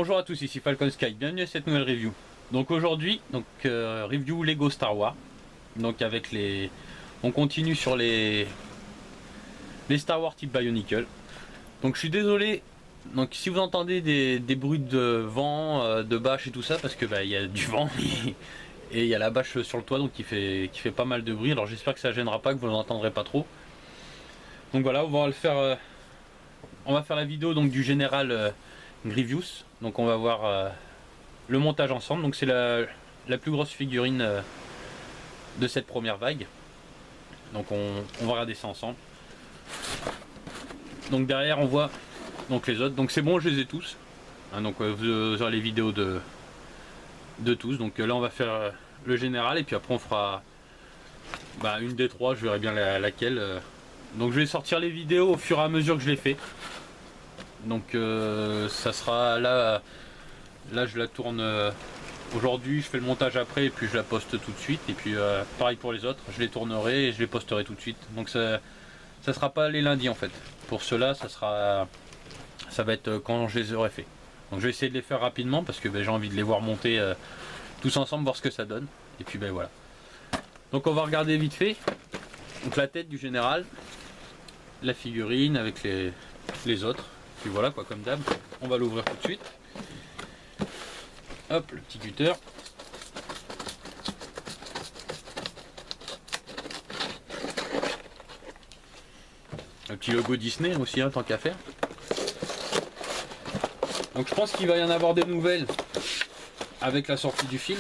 Bonjour à tous, ici Falcon Sky, bienvenue à cette nouvelle review. Donc aujourd'hui, review Lego Star Wars. Donc avec les... On continue sur les Star Wars type Bionicle. Donc je suis désolé, donc si vous entendez des bruits de vent, de bâche et tout ça, parce que il y a du vent et il y a la bâche sur le toit donc qui fait pas mal de bruit. Alors j'espère que ça gênera pas, que vous n'entendrez pas trop. Donc voilà, on va le faire. On va faire la vidéo donc du général Grievous. Donc on va voir le montage ensemble. Donc c'est la plus grosse figurine de cette première vague. Donc on va regarder ça ensemble. Donc derrière on voit donc les autres. Donc c'est bon, je les ai tous. Hein, donc vous aurez les vidéos de tous. Donc là on va faire le général et puis après on fera une des trois. Je verrai bien laquelle. Donc je vais sortir les vidéos au fur et à mesure que je les fais. Donc ça sera là je la tourne aujourd'hui, je fais le montage après et puis je la poste tout de suite. Et puis pareil pour les autres, je les tournerai et je les posterai tout de suite. Donc ça sera pas les lundis en fait. Pour ceux-là, ça va être quand je les aurai fait. Donc je vais essayer de les faire rapidement parce que j'ai envie de les voir monter tous ensemble, voir ce que ça donne. Et puis voilà. Donc on va regarder vite fait. Donc la tête du général, la figurine avec les autres. Puis voilà quoi, comme d'hab. On va l'ouvrir tout de suite. Hop, le petit cutter. Le petit logo Disney aussi, hein, tant qu'à faire. Donc je pense qu'il va y en avoir des nouvelles avec la sortie du film.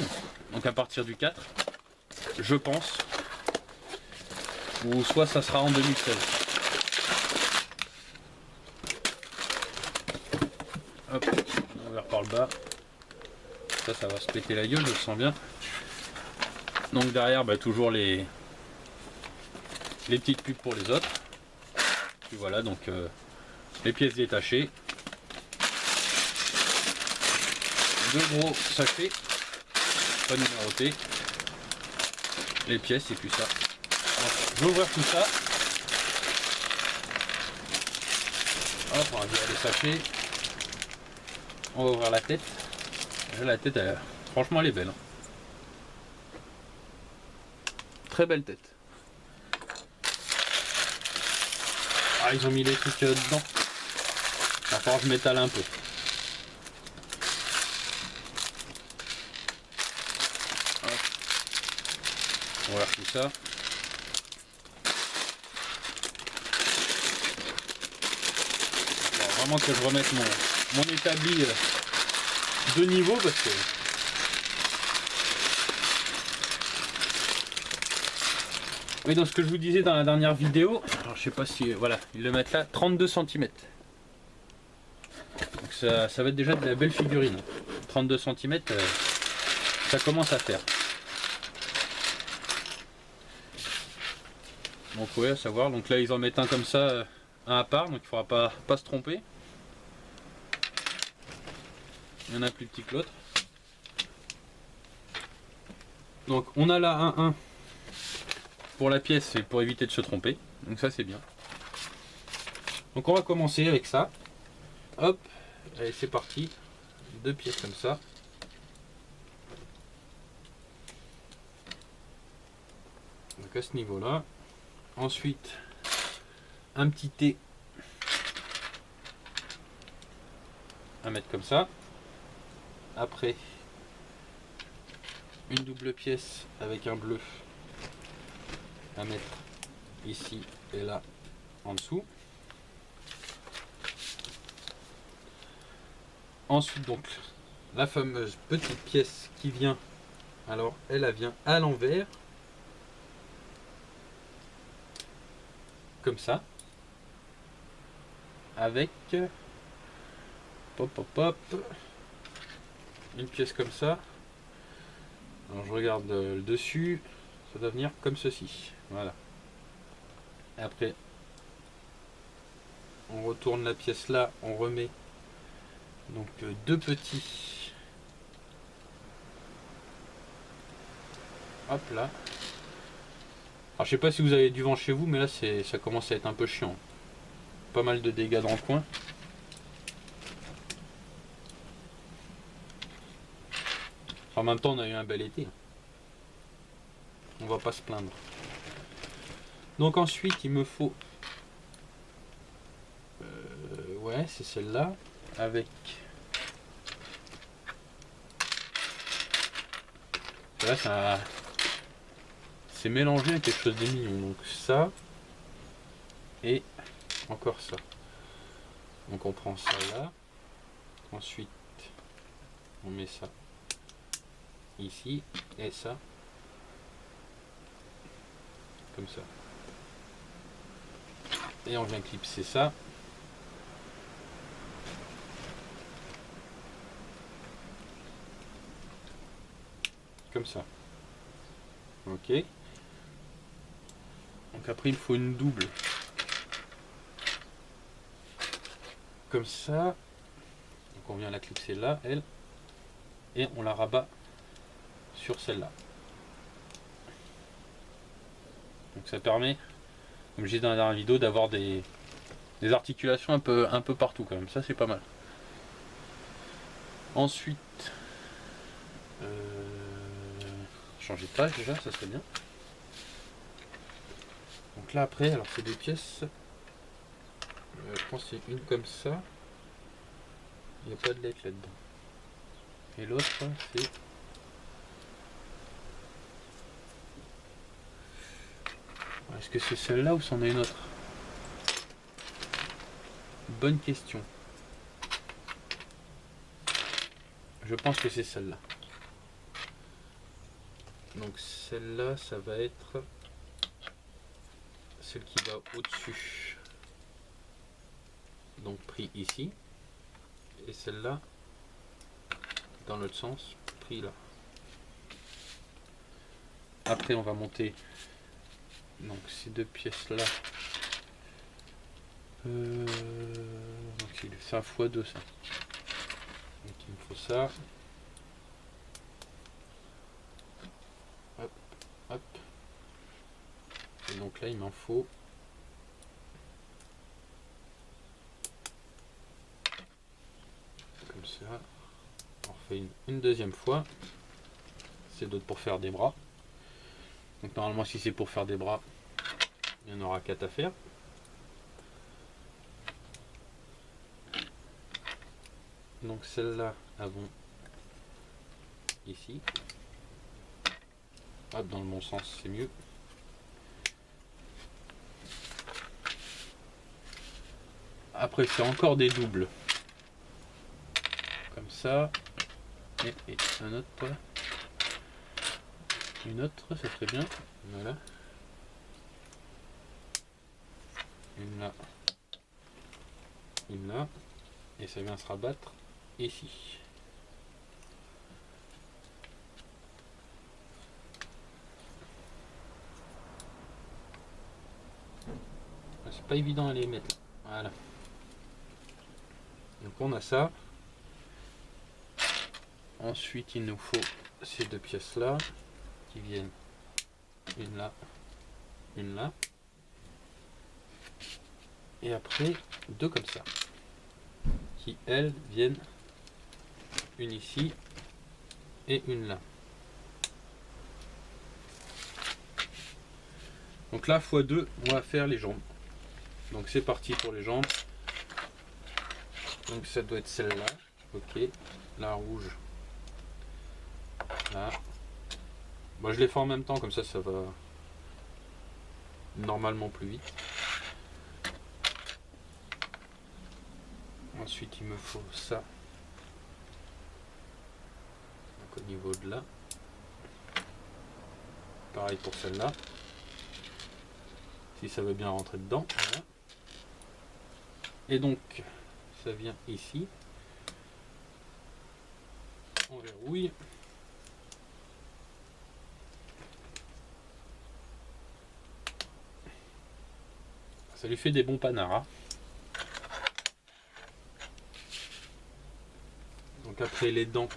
Donc à partir du 4, je pense. Ou soit ça sera en 2016. Hop, on ouvert par le bas. Ça va se péter la gueule, je le sens bien. Donc derrière, toujours les petites pubs pour les autres. Puis voilà, donc les pièces détachées. Deux gros sachets, pas numérotés. Les pièces et puis ça. Donc, je vais ouvrir tout ça. Hop, on va virer les sachets. On va ouvrir la tête. La tête, franchement, elle est belle. Très belle tête. Ah, ils ont mis les trucs dedans. Il va falloir que je m'étale un peu. Hop. On va voir tout ça. Il faut vraiment que je remette mon établi de niveau parce que oui, dans ce que je vous disais dans la dernière vidéo, alors je sais pas si voilà, ils le mettent là, 32 cm. Donc ça va être déjà de la belle figurine. 32 cm, ça commence à faire. Donc ouais, à savoir, donc là ils en mettent un comme ça, un à part, donc il faudra pas se tromper. Il y en a plus petit que l'autre. Donc on a là un 1 pour la pièce et pour éviter de se tromper. Donc ça c'est bien. Donc on va commencer avec ça. Hop, allez c'est parti. Deux pièces comme ça. Donc à ce niveau là. Ensuite un petit T à mettre comme ça. Après une double pièce avec un bleu à mettre ici et là en dessous. Ensuite donc la fameuse petite pièce qui vient, alors elle vient à l'envers comme ça avec une pièce comme ça. Alors je regarde le dessus, ça doit venir comme ceci. Voilà. Et après, on retourne la pièce là, on remet donc deux petits. Hop là. Alors je sais pas si vous avez du vent chez vous, mais là ça commence à être un peu chiant. Pas mal de dégâts dans le coin. En même temps, on a eu un bel été. On va pas se plaindre. Donc ensuite, il me faut... ouais, c'est celle-là. Avec... Là, ça... c'est mélangé à quelque chose de mignon. Donc ça... et encore ça. Donc on prend ça là. Ensuite, on met ça ici. Et ça. Comme ça. Et on vient clipser ça. Comme ça. Ok. Donc après il faut une double. Comme ça. Donc on vient la clipser là, elle. Et on la rabat sur celle-là. Donc ça permet, comme je disais dans la dernière vidéo, d'avoir des articulations un peu partout quand même. Ça c'est pas mal. Ensuite, changer de page déjà, ça serait bien. Donc là après, alors c'est des pièces. Je pense que c'est une comme ça. Il n'y a pas de lettre là-dedans. Et l'autre, c'est... est-ce que c'est celle-là ou c'en est une autre? Bonne question. Je pense que c'est celle-là. Donc celle-là, ça va être celle qui va au-dessus. Donc pris ici. Et celle-là, dans l'autre sens, pris là. Après, on va monter donc ces deux pièces-là. Donc c'est un x2 ça. Donc il me faut ça. Hop, hop. Et donc là il m'en faut comme ça. On refait une deuxième fois. C'est d'autres pour faire des bras. Donc normalement si c'est pour faire des bras, il y en aura 4 à faire. Donc celles-là avons ici. Hop, dans le bon sens c'est mieux. Après c'est encore des doubles. Comme ça. Et un autre. Une autre, ça serait bien. Voilà. Une là. Une là. Et ça vient se rabattre ici. C'est pas évident à les mettre là. Voilà. Donc on a ça. Ensuite il nous faut ces deux pièces là qui viennent une là, une là. Et après deux comme ça. Qui elles viennent une ici et une là. Donc là x2 on va faire les jambes. Donc c'est parti pour les jambes. Donc ça doit être celle-là. Ok. La rouge. Là. Moi je les fais en même temps comme ça va normalement plus vite. Ensuite il me faut ça. Donc au niveau de là. Pareil pour celle-là. Si ça veut bien rentrer dedans. Voilà. Et donc ça vient ici. On verrouille. Ça lui fait des bons panards. Donc après les dents.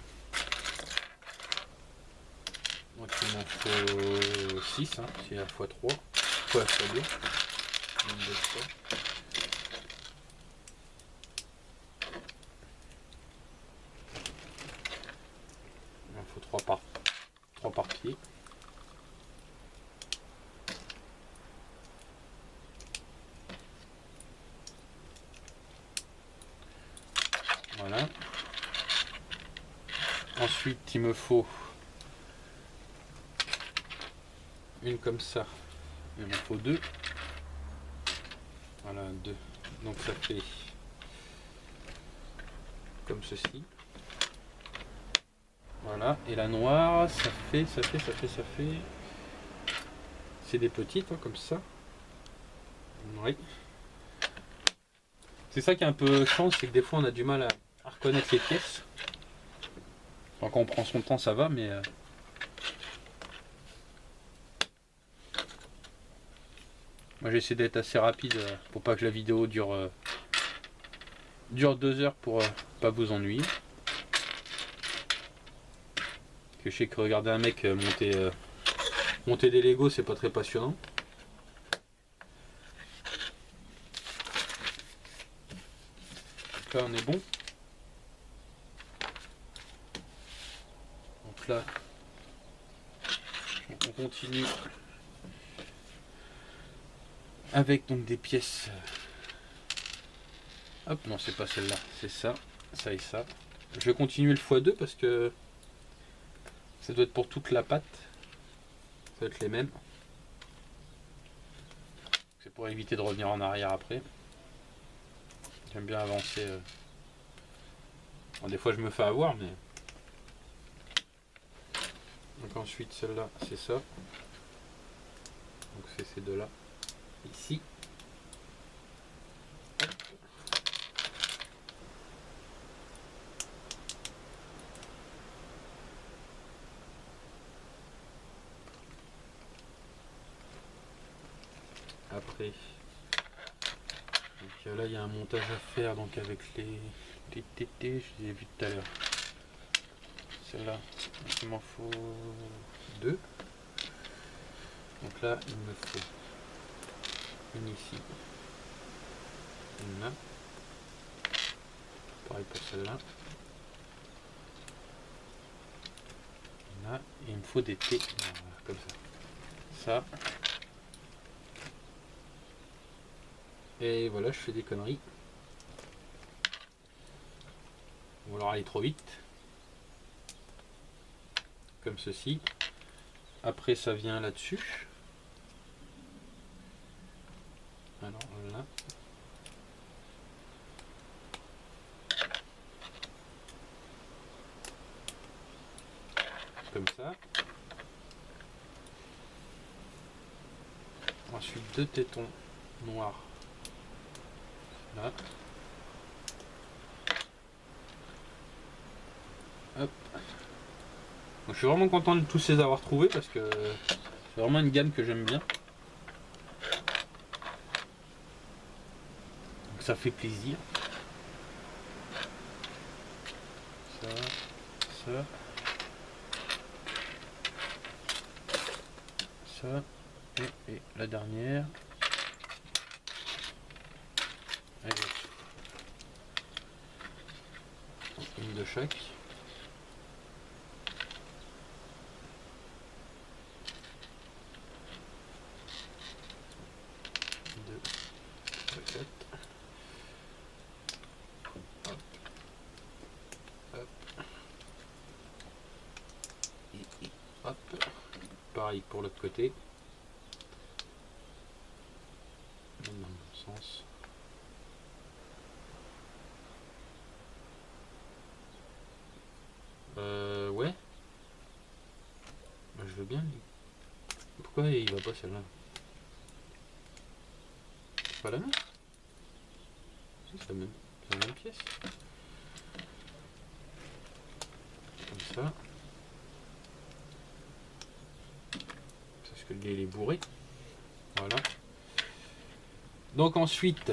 Donc il m'en faut 6, hein, c'est à x3. Fois x2. Il en faut 3 par papier. Voilà. Ensuite, il me faut une comme ça. Il m'en faut deux. Voilà, deux. Donc ça fait comme ceci. Voilà. Et la noire, ça fait. C'est des petites, hein, comme ça. Oui. C'est ça qui est un peu chiant, c'est que des fois on a du mal à reconnaître les pièces. Enfin, quand on prend son temps, ça va, mais moi j'essaie d'être assez rapide pour pas que la vidéo dure 2 heures pour pas vous ennuyer. Que je sais que regarder un mec monter des Lego, c'est pas très passionnant. Donc là on est bon. Donc là on continue avec donc des pièces. Hop, non c'est pas celle-là, c'est ça, ça et ça. Je vais continuer le x2 parce que ça doit être pour toute la pâte. Ça doit être les mêmes. C'est pour éviter de revenir en arrière après. J'aime bien avancer. Bon, des fois je me fais avoir, mais... Donc ensuite celle-là c'est ça. Donc c'est ces deux-là. Ici. Après, donc là il y a un montage à faire donc avec les TT, je les ai vus tout à l'heure. Celle-là, il m'en faut deux. Donc là il me faut une ici, une là. Pareil pour celle-là. Là, et il me faut des T, voilà, comme ça. Ça. Et voilà, je fais des conneries. Ou alors aller trop vite. Comme ceci. Après ça vient là-dessus. Alors là. Comme ça. Ensuite deux tétons noirs. Là. Hop. Donc, je suis vraiment content de tous les avoir trouvés parce que c'est vraiment une gamme que j'aime bien. Donc ça fait plaisir. Ça, ça, ça et la dernière. Allez. Une de chaque. Deux, trois, quatre. Hop. Hop. Et hop. Pareil pour l'autre côté. Même dans le bon sens. Ouais. Bah, je veux bien. Pourquoi il va pas celle-là? C'est pas la même? Si, c'est la même pièce. Comme ça. Parce que il est bourré. Voilà. Donc ensuite,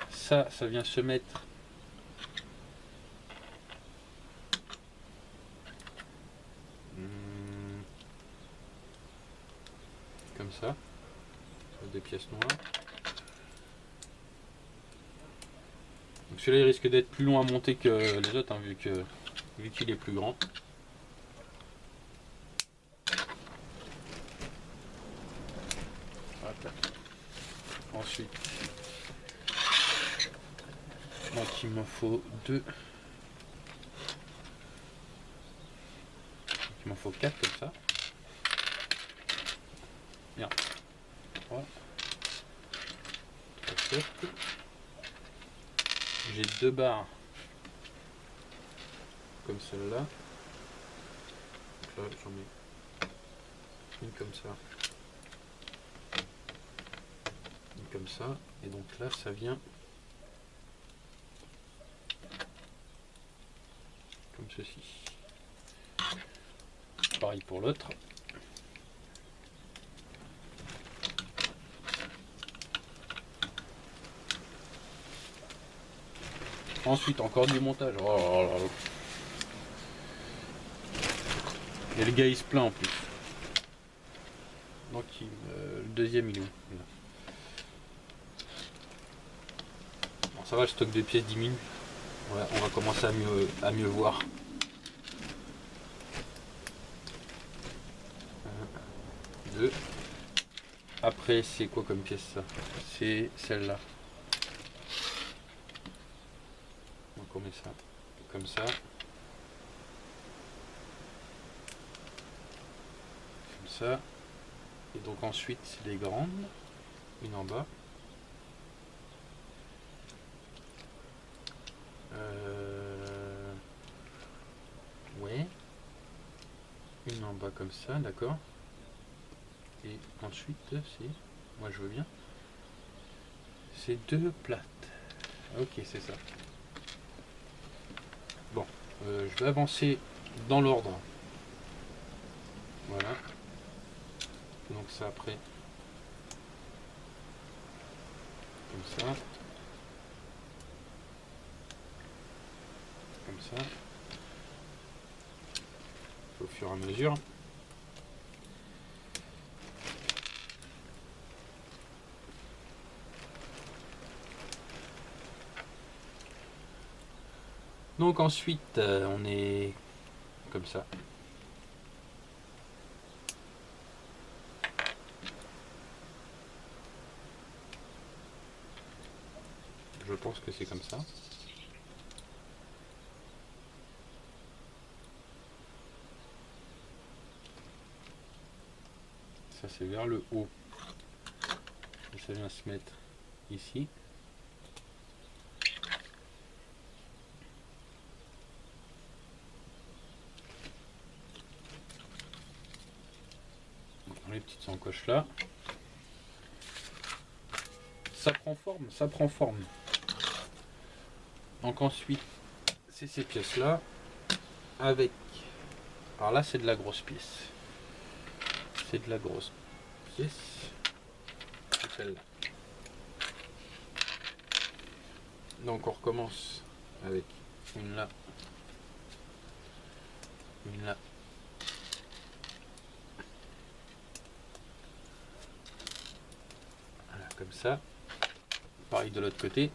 ça vient se mettre comme ça, sur des pièces noires. Donc celui-là il risque d'être plus long à monter que les autres, hein, vu qu'il est plus grand. Ensuite, donc il me faut 2. Il m'en faut 4 comme ça. Bien. 3. 7. J'ai 2 barres comme celle-là. Là j'en mets une comme ça. Une comme ça. Et donc là ça vient comme ceci. Pareil pour l'autre. Ensuite encore du montage. Oh là là. Et le gars il se plaint en plus. Donc le deuxième il est où? Là. Bon, ça va, le stock de pièces diminue. Ouais, on va commencer à mieux voir. 1, 2. Après c'est quoi comme pièce ça? C'est celle-là. Donc on met ça comme ça. Comme ça. Et donc ensuite c'est les grandes. Une en bas. Ouais. Une en bas comme ça, d'accord. Et ensuite c'est... Moi je veux bien. C'est 2 plates. Ok, c'est ça. Bon, je vais avancer dans l'ordre. Voilà. Donc ça après. Comme ça. Comme ça. Au fur et à mesure. Donc ensuite on est comme ça. Je pense que c'est comme ça. Ça c'est vers le haut. Et ça vient se mettre ici. Les petites encoches là. Ça prend forme, ça prend forme. Donc ensuite, c'est ces pièces là avec... Alors là c'est de la grosse pièce. C'est de la grosse pièce. C'est celle-là. Donc on recommence avec une là. Une là. Voilà, comme ça. Pareil de l'autre côté.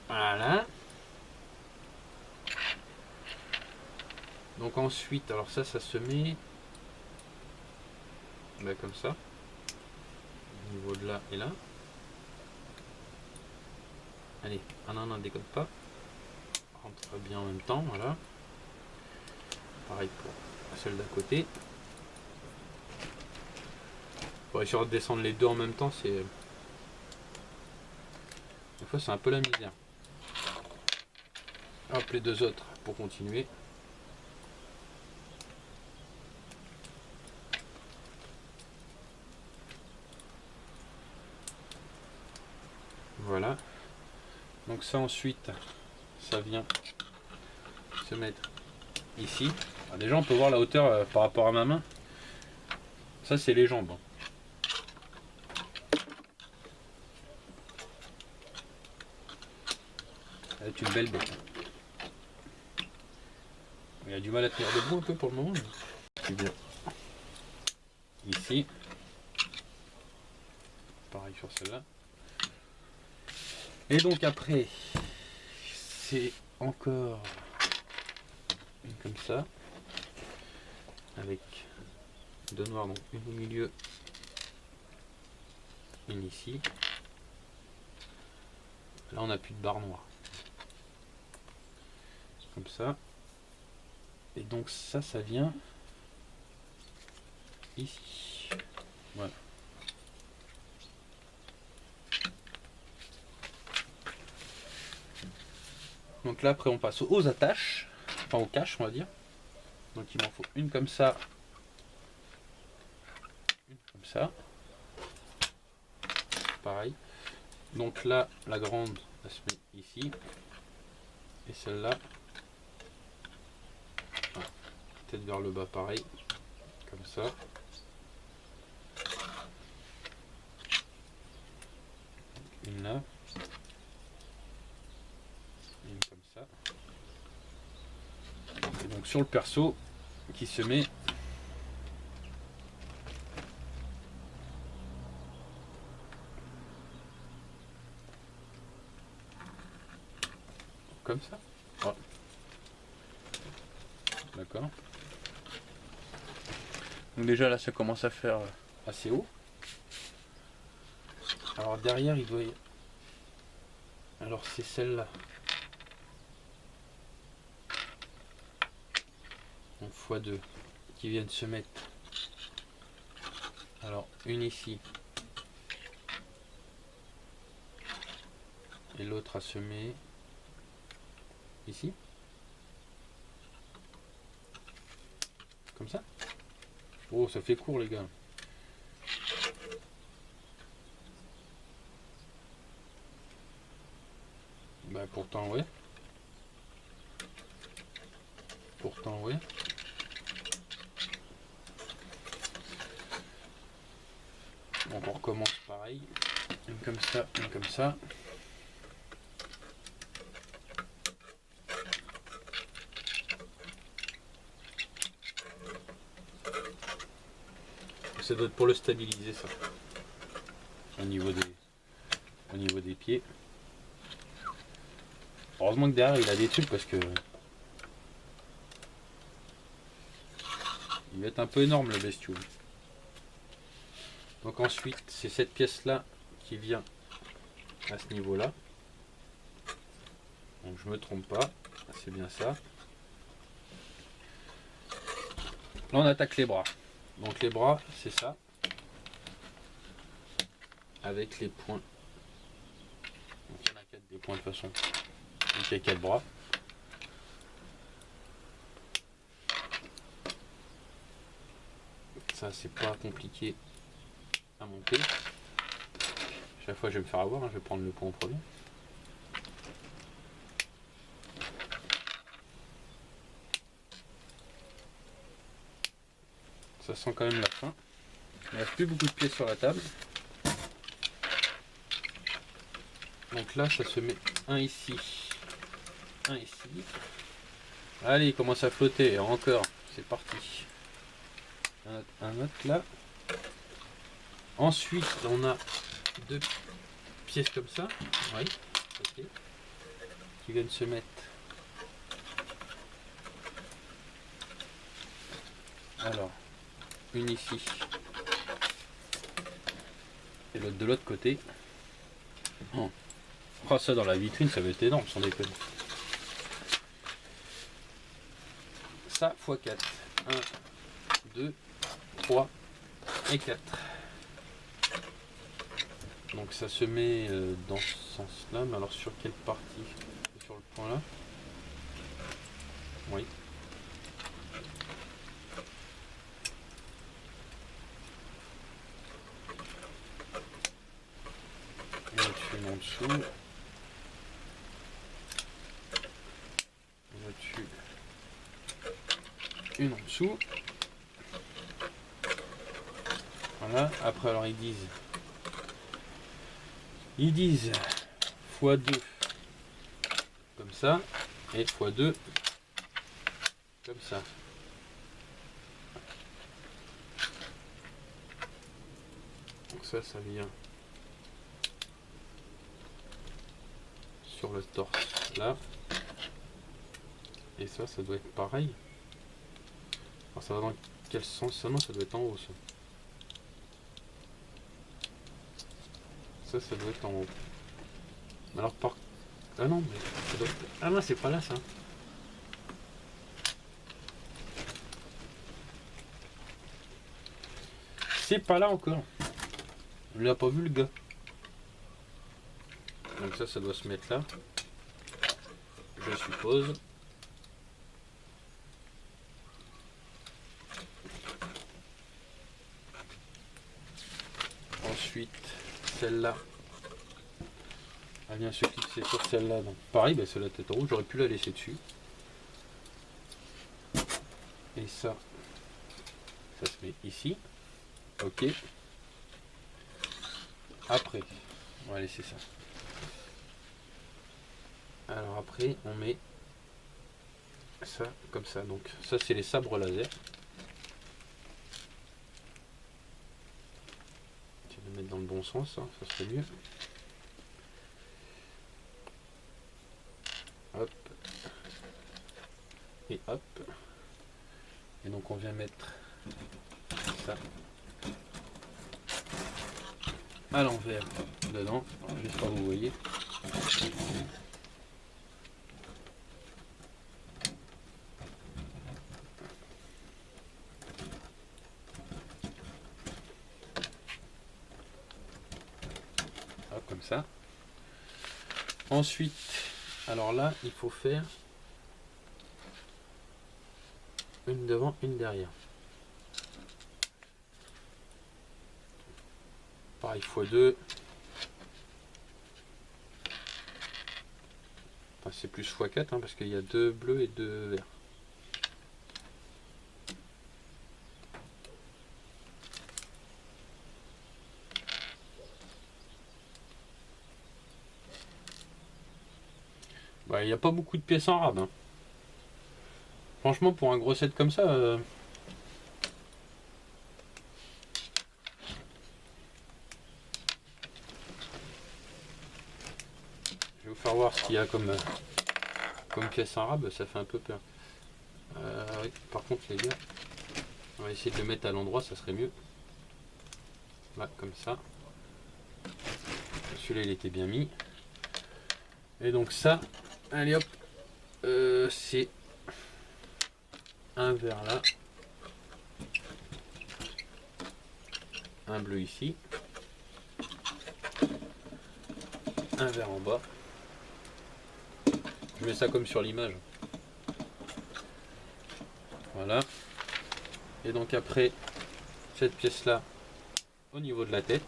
Voilà. Donc ensuite, alors ça se met ben comme ça. Au niveau de là et là. Allez, non, déconne pas. Rentre bien en même temps, voilà. Pareil pour celle d'à côté. Pour réussir à descendre les deux en même temps, c'est... Des fois c'est un peu la misère. Hop, les deux autres pour continuer. Voilà. Donc ça ensuite, ça vient se mettre ici. Alors déjà on peut voir la hauteur par rapport à ma main. Ça c'est les jambes. C'est une belle bête. Il a du mal à tenir debout un peu pour le moment. C'est bien. Ici. Pareil sur celle-là. Et donc après, c'est encore une comme ça, avec deux noirs, donc une au milieu, une ici. Là on n'a plus de barre noire. Comme ça. Et donc ça vient ici. Voilà. Donc là après on passe aux attaches, enfin aux caches on va dire. Donc il m'en faut une comme ça, une comme ça. Pareil. Donc là la grande elle se met ici. Et celle-là, peut-être vers le bas pareil, comme ça. Une là. Une comme ça. Et donc sur le perso qui se met comme ça. Voilà. D'accord. Donc déjà là ça commence à faire assez haut. Alors derrière il doit y... Alors c'est celle-là. Donc x2 qui viennent se mettre. Alors une ici. Et l'autre à semer ici. Comme ça. Oh ça fait court les gars. Bah pourtant ouais. Pourtant ouais. Donc on recommence pareil. Une comme ça, une comme ça. Ça doit être pour le stabiliser ça. Au niveau des pieds. Heureusement que derrière il a des trucs parce que il va être un peu énorme le bestiau. Donc ensuite c'est cette pièce là qui vient à ce niveau là. Donc je me trompe pas, c'est bien ça. Là on attaque les bras. Donc les bras c'est ça. Avec les points. Donc il y en a 4 des points de toute façon. Donc il y a 4 bras. Ça c'est pas compliqué à monter. Chaque fois je vais me faire avoir, hein, je vais prendre le point en premier. Ça sent quand même la fin. Il ne reste plus beaucoup de pièces sur la table. Donc là ça se met un ici, un ici. Allez, il commence à flotter, encore, c'est parti. Un autre là. Ensuite on a deux pièces comme ça, oui, ok, qui viennent se mettre. Alors, une ici et l'autre de l'autre côté. Oh. Oh, ça dans la vitrine ça va être énorme sans déconner. Ça x4. 1, 2, 3 et 4. Donc ça se met dans ce sens là, mais alors sur quelle partie? Sur le point là? Oui. Et au-dessus, en dessous. Au-dessus. Une en dessous. Voilà. Après alors ils disent x2 comme ça et x2 comme ça. Donc ça vient sur le torse là. Et ça doit être pareil. Alors ça va dans quel sens? Ça, non, ça doit être en haut, ça. Ça doit être en haut. Alors par... Ah non, mais ça doit être... Ah non, c'est pas là, ça. C'est pas là encore. On l'a pas vu, le gars. Donc ça doit se mettre là. Je suppose. Ensuite, celle-là. Elle vient se fixer sur celle-là. Donc pareil, c'est la tête en haut. J'aurais pu la laisser dessus. Et ça se met ici. Ok. Après, on va laisser ça. Alors après, on met ça comme ça. Donc ça, c'est les sabres laser. Je vais le mettre dans le bon sens, hein, ça serait mieux. Hop. Et hop. Et donc on vient mettre ça à l'envers dedans. J'espère que vous voyez. Hop, comme ça. Ensuite, alors là, il faut faire une devant, une derrière. Pareil, x2. Enfin, c'est plus x4 hein, parce qu'il y a 2 bleus et 2 verts. Il n'y a pas beaucoup de pièces en rab. Hein. Franchement, pour un gros set comme ça... Je vais vous faire voir ce qu'il y a comme pièce en rab, ça fait un peu peur. Oui, par contre les gars, on va essayer de le mettre à l'endroit, ça serait mieux. Là, comme ça. Celui-là il était bien mis. Et donc ça, allez hop, c'est un vert là, un bleu ici, un vert en bas. Je mets ça comme sur l'image. Voilà. Et donc après, cette pièce là au niveau de la tête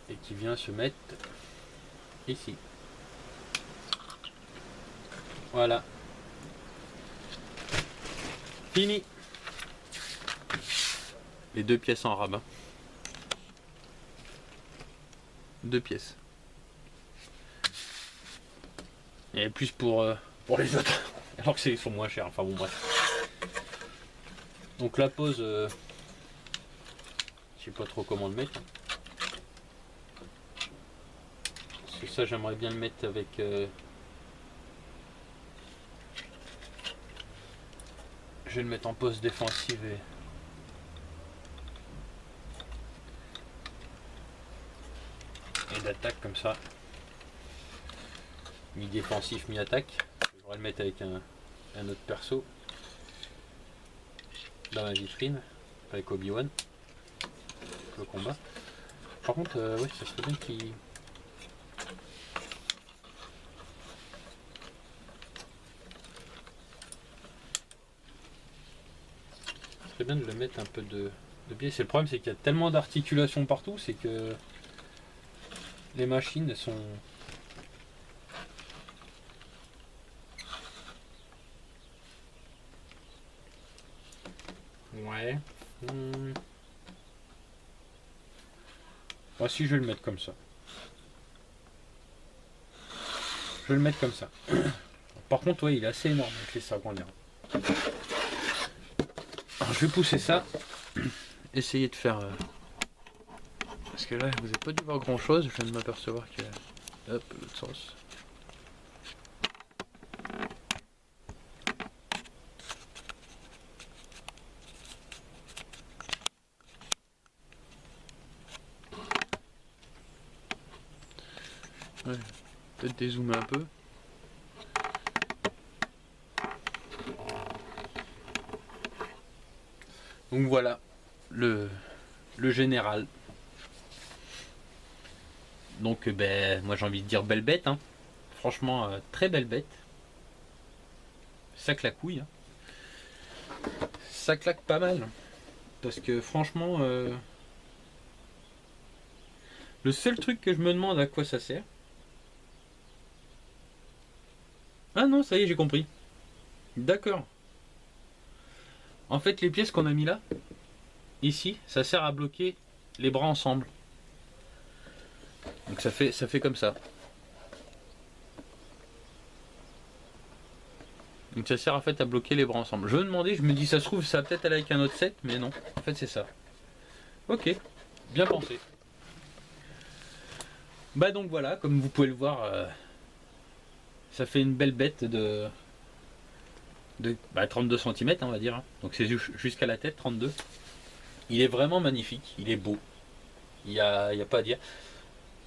et qui vient se mettre ici. Voilà. Fini. Les 2 pièces en rabat. 2 pièces. Et plus pour les autres. Alors que ils sont moins chers. Enfin bon bref. Donc la pose, je sais pas trop comment le mettre. Parce que ça j'aimerais bien le mettre avec... je vais le mettre en pose défensive et d'attaque comme ça. Mi-défensif, mi-attaque. Je voudrais le mettre avec un autre perso dans ma vitrine avec Obi-Wan. Le combat. Par contre, oui, ça serait bien qu'il... Ça serait bien de le mettre un peu de biais. C'est le problème, c'est qu'il y a tellement d'articulations partout, c'est que les machines elles sont... Ouais. Ah si, je vais le mettre comme ça. Je vais le mettre comme ça. Par contre, ouais, il est assez énorme avec les sacs en l'air. Alors, je vais pousser ça. Essayer de faire... Parce que là, vous n'avez pas dû voir grand chose. Je viens de m'apercevoir que... Hop, l'autre sens. Ouais, peut-être dézoomer un peu. Donc voilà le général. Donc ben moi j'ai envie de dire belle bête, hein. Franchement très belle bête. Ça claque couille, hein. Ça claque pas mal. Parce que franchement le seul truc que je me demande à quoi ça sert. Ah non, ça y est, j'ai compris. D'accord. En fait, les pièces qu'on a mis là, ici, ça sert à bloquer les bras ensemble. Donc ça fait comme ça. Donc ça sert en fait à bloquer les bras ensemble. Je me demandais, je me dis ça se trouve ça va peut-être aller avec un autre set, mais non. En fait c'est ça. Ok, bien pensé. Bah donc voilà, comme vous pouvez le voir, ça fait une belle bête de 32 cm on va dire. Donc c'est jusqu'à la tête, 32. Il est vraiment magnifique, il est beau. Il y a pas à dire.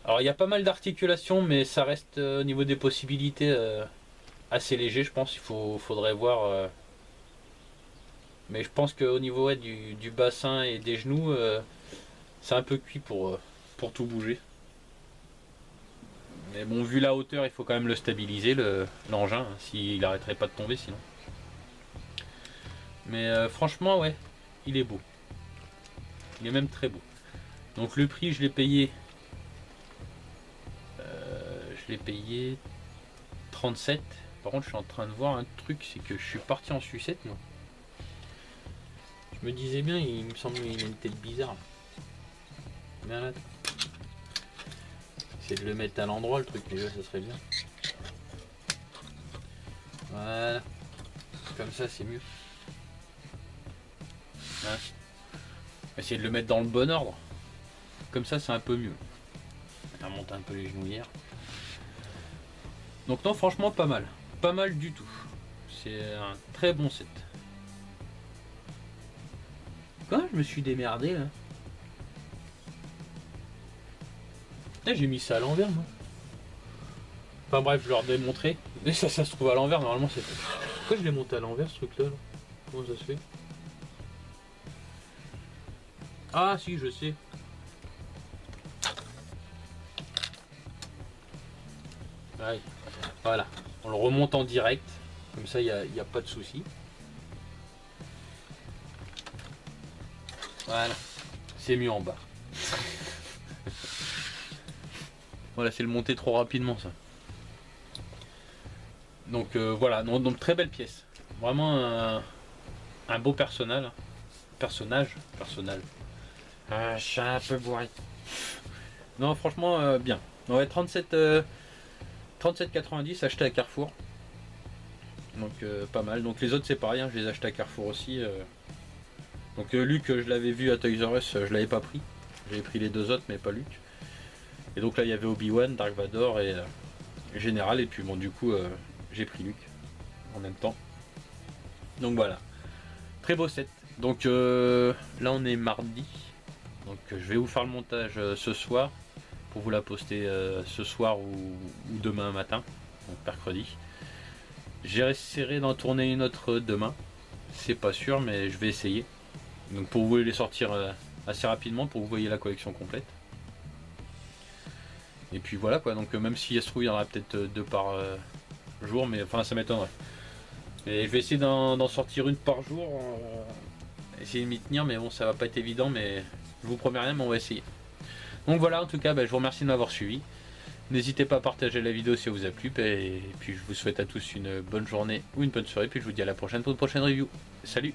Alors il y a pas mal d'articulations, mais ça reste au niveau des possibilités assez léger, je pense. Faudrait voir. Mais je pense qu'au niveau du bassin et des genoux, c'est un peu cuit pour tout bouger. Mais bon, vu la hauteur, il faut quand même le stabiliser, l'engin, hein, s'il n'arrêterait pas de tomber sinon. Mais franchement, ouais, il est beau. Il est même très beau. Donc le prix, je l'ai payé 37. Par contre, je suis en train de voir un truc, c'est que je suis parti en sucette, moi. Je me disais bien, il me semble qu'il a une tête bizarre. Bien là. Essayer de le mettre à l'endroit, le truc, déjà, ça serait bien. Voilà. Comme ça, c'est mieux. Hein. Essayer de le mettre dans le bon ordre. Comme ça, c'est un peu mieux. On va monter un peu les genouillères. Donc non, franchement, pas mal. Pas mal du tout. C'est un très bon set. Quoi, je me suis démerdé là. Ah, j'ai mis ça à l'envers, moi. Enfin bref, je leur ai montré. Et ça se trouve à l'envers, normalement c'est fait. Pourquoi je l'ai monté à l'envers ce truc là, là? Comment ça se fait? Ah si, je sais. Ouais. Voilà, on le remonte en direct, comme ça il n'y a pas de souci. Voilà, c'est mieux en bas. Voilà, c'est le monter trop rapidement ça. Donc voilà, donc très belle pièce. Vraiment un beau personnage. Personnage. Je suis un peu bourré. Non, franchement, bien. Ouais, 37,90 acheté à Carrefour. Donc pas mal. Donc les autres c'est pareil, hein, je les ai achetés à Carrefour aussi. Donc Luc, je l'avais vu à Toys R Us, je l'avais pas pris. J'avais pris les deux autres mais pas Luc. Et donc là il y avait Obi-Wan, Dark Vador et Général. Et puis bon du coup j'ai pris Luc en même temps. Donc voilà. Très beau set. Donc là on est mardi. Donc je vais vous faire le montage ce soir. Pour vous la poster ce soir ou demain matin. Donc mercredi. J'essaierai d'en tourner une autre demain. C'est pas sûr mais je vais essayer. Donc pour vous les sortir assez rapidement pour que vous voyez la collection complète. Et puis voilà quoi, donc même si se trouve il y en aura peut-être 2 par jour, mais enfin ça m'étonnerait. Et je vais essayer d'en sortir une par jour, essayer de m'y tenir, mais bon ça va pas être évident, mais je vous promets rien, mais on va essayer. Donc voilà, en tout cas je vous remercie de m'avoir suivi. N'hésitez pas à partager la vidéo si elle vous a plu, et puis je vous souhaite à tous une bonne journée ou une bonne soirée, puis je vous dis à la prochaine pour une prochaine review. Salut!